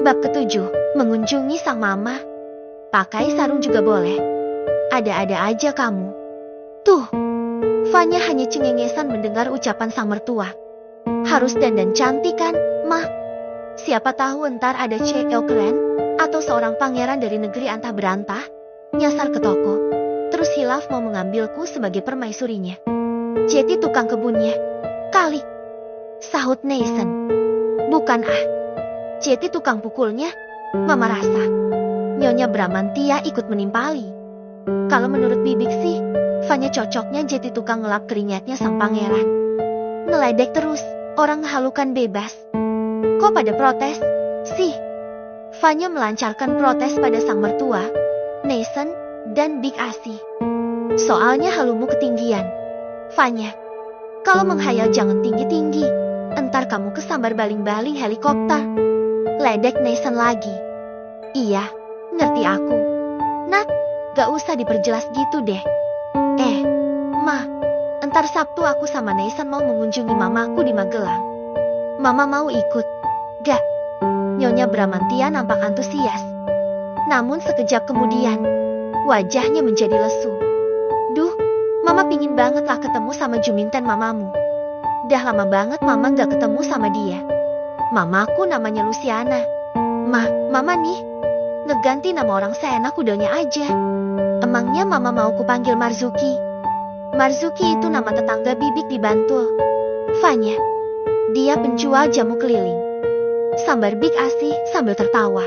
Bab ketujuh, mengunjungi sang mama. Pakai sarung juga boleh. Ada-ada aja kamu. Tuh, Fanya hanya cengengesan mendengar ucapan sang mertua. Harus dandan cantik kan, mah? Siapa tahu entar ada CEO keren, atau seorang pangeran dari negeri antah berantah, nyasar ke toko. Terus hilaf mau mengambilku sebagai permaisurinya. Jeti tukang kebunnya. Kali. Sahut Nathan. Bukan ah. Jeti tukang pukulnya. Mama rasa Nyonya Bramantia ikut menimpali. Kalau menurut Bibik sih, Fanya cocoknya jadi tukang ngelap keringatnya sang pangeran. Ngeledek terus, orang halukan bebas. Kok pada protes? Sih. Fanya melancarkan protes pada sang mertua, Nathan, dan Big Asi. Soalnya halumu ketinggian. Fanya, kalau menghayal jangan tinggi-tinggi. Entar kamu kesambar baling-baling helikopter. Ledek Nathan lagi. Iya, ngerti aku. Nat, gak usah diperjelas gitu deh. Ma, entar Sabtu aku sama Nathan mau mengunjungi mamaku di Magelang. Mama mau ikut? Gak. Nyonya Bramantia nampak antusias. Namun sekejap kemudian, wajahnya menjadi lesu. Duh, Mama pingin banget lah ketemu sama Juminten mamamu. Dah lama banget Mama gak ketemu sama dia. Mamaku namanya Luciana. Mama nih, ngeganti nama orang seenak udelnya aja. Emangnya Mama mau kupanggil Marzuki? Marzuki itu nama tetangga Bibik di Bantul. Fanya, dia penjual jamu keliling. Sambar Big Asi sambil tertawa.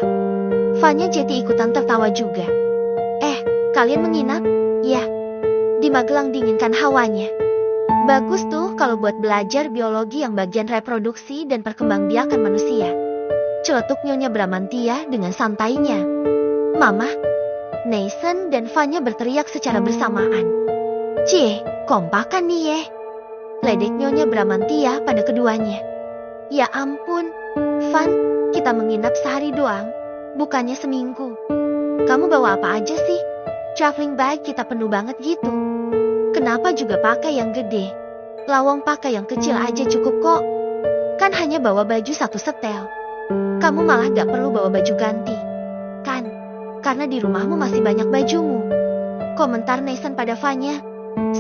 Fanya jadi ikutan tertawa juga. Kalian menginap? Ya. Di Magelang dinginkan hawanya. Bagus tuh kalau buat belajar biologi yang bagian reproduksi dan perkembangbiakan manusia. Celetuk Nyonya Bramantia dengan santainya. Mama, Nathan dan Fanya berteriak secara bersamaan. Cie, kompak kan nih ye? Ledek Nyonya Bramantia pada keduanya. Ya ampun, Van, kita menginap sehari doang, bukannya seminggu. Kamu bawa apa aja sih? Traveling bag kita penuh banget gitu. Kenapa juga pakai yang gede? Lawang pakai yang kecil aja cukup kok. Kan hanya bawa baju satu setel. Kamu malah gak perlu bawa baju ganti. Kan, karena di rumahmu masih banyak bajumu. Komentar Nathan pada Fanya.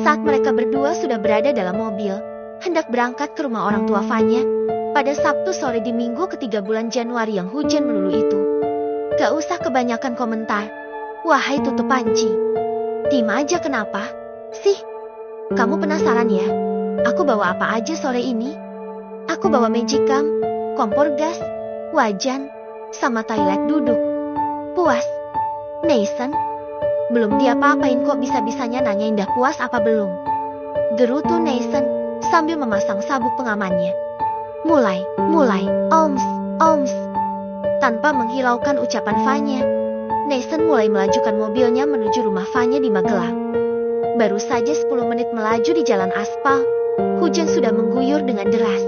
Saat mereka berdua sudah berada dalam mobil, hendak berangkat ke rumah orang tua Fanya pada Sabtu sore di minggu ketiga bulan Januari yang hujan melulu itu. Gak usah kebanyakan komentar. Wahai tutup panci. Tim aja kenapa? Sih, kamu penasaran ya? Aku bawa apa aja sore ini? Aku bawa magicam, kompor gas, wajan, sama toilet duduk. Puas? Nathan? Belum diapa-apain kok bisa-bisanya nanyain dah puas apa belum? Gerutu Nathan sambil memasang sabuk pengamannya. Mulai, oms. Tanpa menghiraukan ucapan Fanya, Nathan mulai melajukan mobilnya menuju rumah Fanya di Magelang. Baru saja 10 menit melaju di jalan aspal, hujan sudah mengguyur dengan deras.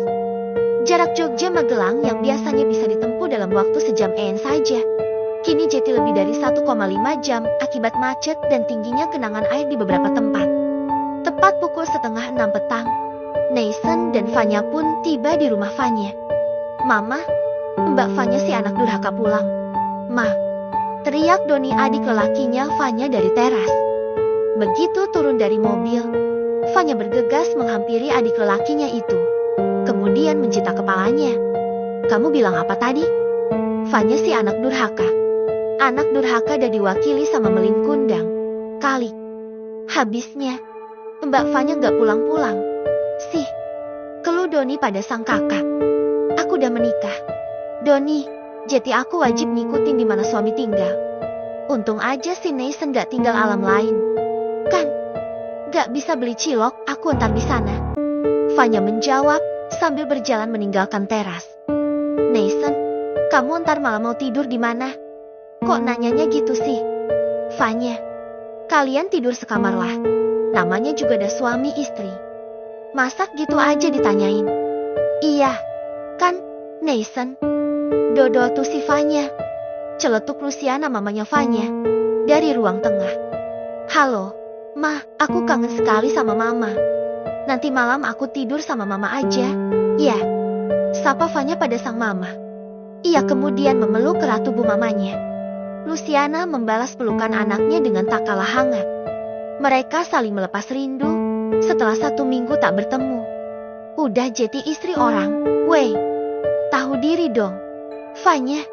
Jarak Jogja-Magelang yang biasanya bisa ditempuh dalam waktu sejam saja, kini jadi lebih dari 1,5 jam akibat macet dan tingginya genangan air di beberapa tempat. Tepat pukul 5:30 petang, Nathan dan Fanya pun tiba di rumah Fanya. Mama, Mbak Fanya si anak durhaka pulang. Ma, teriak Doni adik lelakinya Fanya dari teras. Begitu turun dari mobil, Fanya bergegas menghampiri adik lelakinya itu. Kemudian mencita kepalanya. Kamu bilang apa tadi? Fanya si anak durhaka. Anak durhaka dan diwakili sama Melin Kundang. Kali. Habisnya, Mbak Fanya gak pulang-pulang. Sih, keluh Doni pada sang kakak. Aku udah menikah. Doni, jadi aku wajib ngikutin di mana suami tinggal. Untung aja si Nathan gak tinggal alam lain. Kan, gak bisa beli cilok, aku ntar di sana. Fanya menjawab sambil berjalan meninggalkan teras. Nathan, kamu ntar malam mau tidur di mana? Kok nanyanya gitu sih? Fanya, kalian tidur sekamar lah. Namanya juga ada suami istri. Masak gitu aja ditanyain. Iya, kan, Nathan? Dodol tuh si Fanya. Celetuk Luciana mamanya Fanya dari ruang tengah. Halo, Ma, aku kangen sekali sama Mama. Nanti malam aku tidur sama Mama aja. Ya, sapa Fanya pada sang Mama. Ia kemudian memeluk erat tubuh mamanya. Luciana membalas pelukan anaknya dengan tak kalah hangat. Mereka saling melepas rindu setelah 1 minggu tak bertemu. Udah jadi istri orang, weh. Tahu diri dong. Vanya,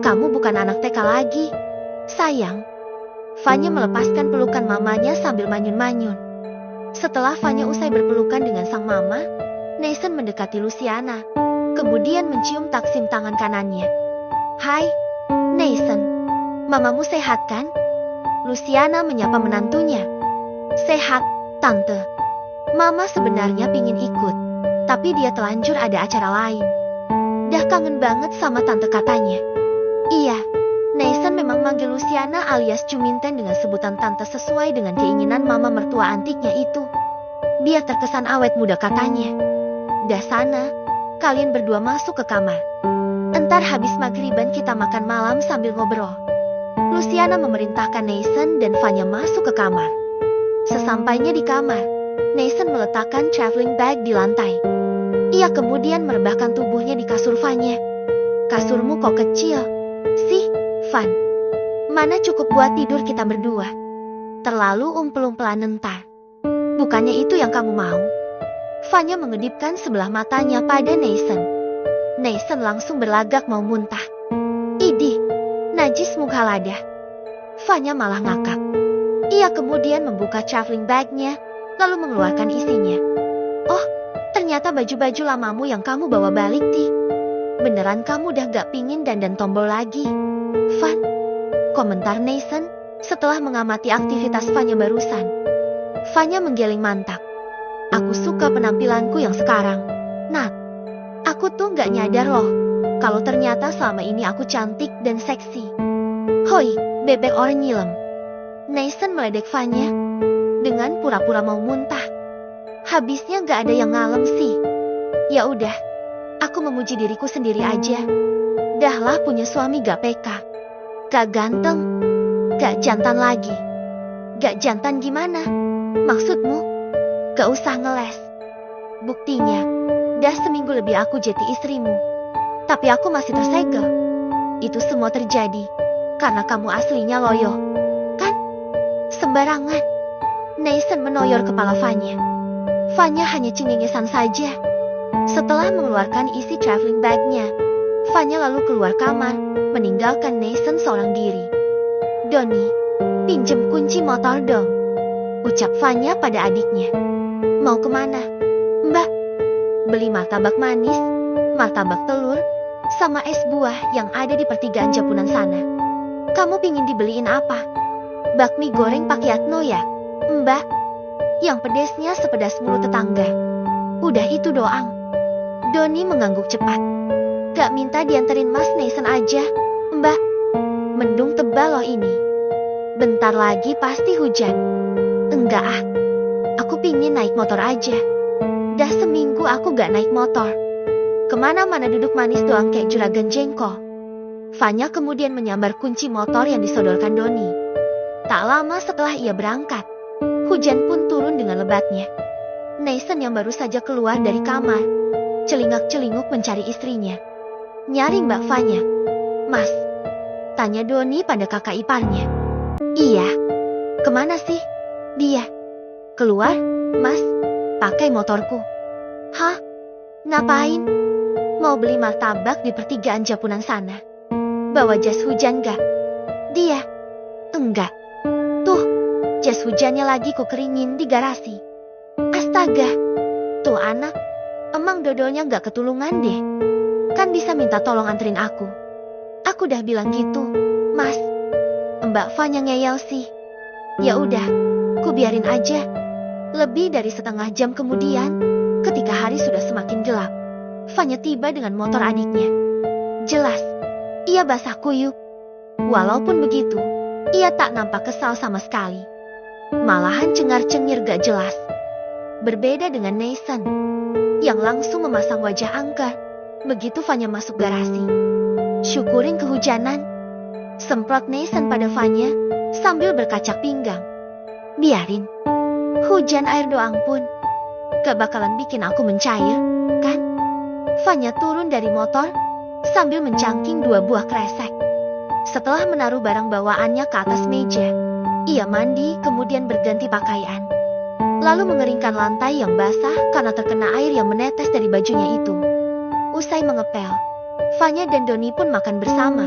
kamu bukan anak TK lagi. Sayang. Vanya melepaskan pelukan mamanya sambil manyun-manyun. Setelah Vanya usai berpelukan dengan sang mama, Nathan mendekati Luciana, kemudian mencium taksim tangan kanannya. Hai, Nathan. Mamamu sehat kan? Luciana menyapa menantunya. Sehat, Tante. Mama sebenarnya pingin ikut, tapi dia telanjur ada acara lain. Dah kangen banget sama Tante katanya. Iya, Nathan memang manggil Luciana alias Cuminten dengan sebutan Tante sesuai dengan keinginan mama mertua antiknya itu. Biar terkesan awet muda katanya. Dah sana, kalian berdua masuk ke kamar. Entar habis maghriban kita makan malam sambil ngobrol. Luciana memerintahkan Nathan dan Vanya masuk ke kamar. Sesampainya di kamar, Nathan meletakkan traveling bag di lantai. Ia kemudian merebahkan tubuhnya di kasur Vanya. Kasurmu kok kecil sih, Van? Mana cukup buat tidur kita berdua? Terlalu umpel-umpelan entar. Bukannya itu yang kamu mau? Vanya mengedipkan sebelah matanya pada Nathan. Nathan langsung berlagak mau muntah. Idih, najis mughalada. Vanya malah ngakak. Ia kemudian membuka traveling bagnya, lalu mengeluarkan isinya. Oh, ternyata baju-baju lamamu yang kamu bawa balik, Ti. Beneran kamu udah gak pingin dandan tombol lagi, Van? Komentar Nathan setelah mengamati aktivitas Vanya barusan. Vanya menggeleng mantap. Aku suka penampilanku yang sekarang, Nat. Aku tuh gak nyadar loh, kalau ternyata selama ini aku cantik dan seksi. Hoi, bebek orang nyilem. Nathan meledek Vanya dengan pura-pura mau muntah. Habisnya gak ada yang ngalem sih. Ya udah, aku memuji diriku sendiri aja. Dahlah punya suami gak peka, gak ganteng, gak jantan lagi. Gak jantan gimana? Maksudmu? Gak usah ngeles. Buktinya, dah seminggu lebih aku jadi istrimu, tapi aku masih tersegel. Itu semua terjadi karena kamu aslinya loyo, kan? Sembarangan. Nathan menoyor kepala Vanya. Vanya hanya cengengesan saja. Setelah mengeluarkan isi traveling bagnya, Vanya lalu keluar kamar, meninggalkan Nathan seorang diri. Doni, pinjem kunci motor dong, ucap Vanya pada adiknya. Mau kemana? Mbak, beli martabak manis, martabak telur, sama es buah yang ada di pertigaan Japunan sana. Kamu pingin dibeliin apa? Bakmi goreng pakiatno ya, Mbak? Yang pedesnya sepedas mulut tetangga. Udah itu doang. Doni mengangguk cepat. Gak minta dianterin Mas Nathan aja, Mbak? Mendung tebal loh ini. Bentar lagi pasti hujan. Enggak ah, aku pingin naik motor aja. Dah seminggu aku gak naik motor. Kemana-mana duduk manis doang kayak juragan jengkol. Vanya kemudian menyambar kunci motor yang disodorkan Doni. Tak lama setelah ia berangkat, hujan pun turun dengan lebatnya. Nathan yang baru saja keluar dari kamar, celingak-celinguk mencari istrinya. Nyari Mbak Vanya. Mas, tanya Doni pada kakak iparnya. Iya. Kemana sih? Dia. Keluar, Mas, pakai motorku. Hah? Ngapain? Mau beli martabak di pertigaan Japunan sana. Bawa jas hujan gak? Dia. Enggak. Tuh, jas hujannya lagi ku keringin di garasi. Astaga. Tuh anak, emang dodolnya gak ketulungan deh. Kan bisa minta tolong anterin aku. Aku udah bilang gitu, Mas. Mbak Vanya ngeyel sih. Ya udah, ku biarin aja. Lebih dari setengah jam kemudian, ketika hari sudah semakin gelap, Vanya tiba dengan motor adiknya. Jelas, ia basah kuyup. Walaupun begitu, ia tak nampak kesal sama sekali. Malahan cengar-cengir gak jelas. Berbeda dengan Nathan, yang langsung memasang wajah angker begitu Vanya masuk garasi. Syukurin kehujanan, semprot Nathan pada Vanya sambil berkacak pinggang. Biarin, hujan air doang pun gak bakalan bikin aku mencair, kan? Vanya turun dari motor, sambil mencangking 2 buah kresek. Setelah menaruh barang bawaannya ke atas meja, ia mandi kemudian berganti pakaian. Lalu mengeringkan lantai yang basah karena terkena air yang menetes dari bajunya itu. Usai mengepel, Fanya dan Doni pun makan bersama.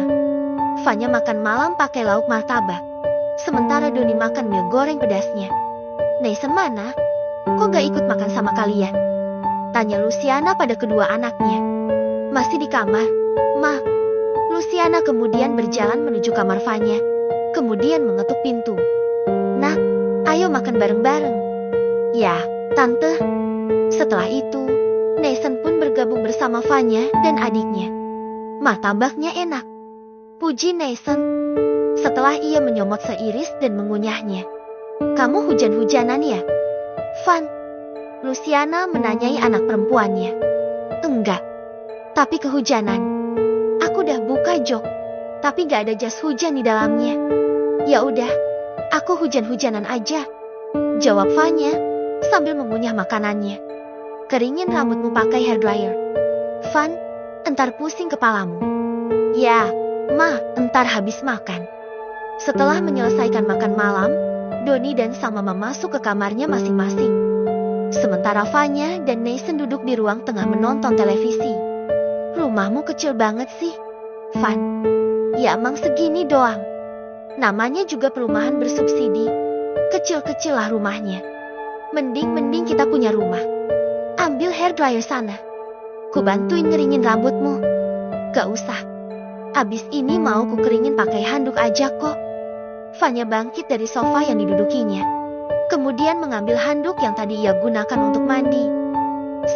Fanya makan malam pakai lauk martabak, sementara Doni makan mie goreng pedasnya. Nathan mana? Kok gak ikut makan sama kalian? Tanya Luciana pada kedua anaknya. Masih di kamar, Ma. Luciana kemudian berjalan menuju kamar Fanya, kemudian mengetuk pintu. Nak, ayo makan bareng-bareng. Ya, Tante. Setelah itu, Nathan pun bergabung bersama Fanya dan adiknya. Martabaknya enak, puji Nathan. Setelah ia menyomot seiris dan mengunyahnya. Kamu hujan-hujanan ya, Van? Luciana menanyai anak perempuannya. Enggak, tapi kehujanan. Aku udah buka jok, tapi gak ada jas hujan di dalamnya. Ya udah, aku hujan-hujanan aja, jawab Fanya sambil mengunyah makanannya. Keringin rambutmu pakai hair dryer, Van, entar pusing kepalamu. Ya, Ma, entar habis makan. Setelah menyelesaikan makan malam, Doni dan sang mama masuk ke kamarnya masing-masing. Sementara Fanya dan Nathan duduk di ruang tengah menonton televisi. Rumahmu kecil banget sih, Van. Ya emang segini doang. Namanya juga perumahan bersubsidi. Kecil-kecil lah rumahnya. Mending kita punya rumah. Ambil hair dryer sana. Ku bantuin ngeringin rambutmu. Gak usah. Abis ini mau ku keringin pakai handuk aja kok. Fanya bangkit dari sofa yang didudukinya. Kemudian mengambil handuk yang tadi ia gunakan untuk mandi.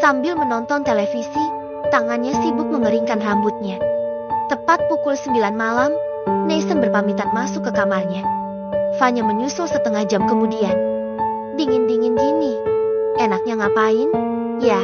Sambil menonton televisi, tangannya sibuk mengeringkan rambutnya. Tepat pukul 9 malam, Nathan berpamitan masuk ke kamarnya. Fanya menyusul setengah jam kemudian. Dingin-dingin gini. Enaknya ngapain? Ya,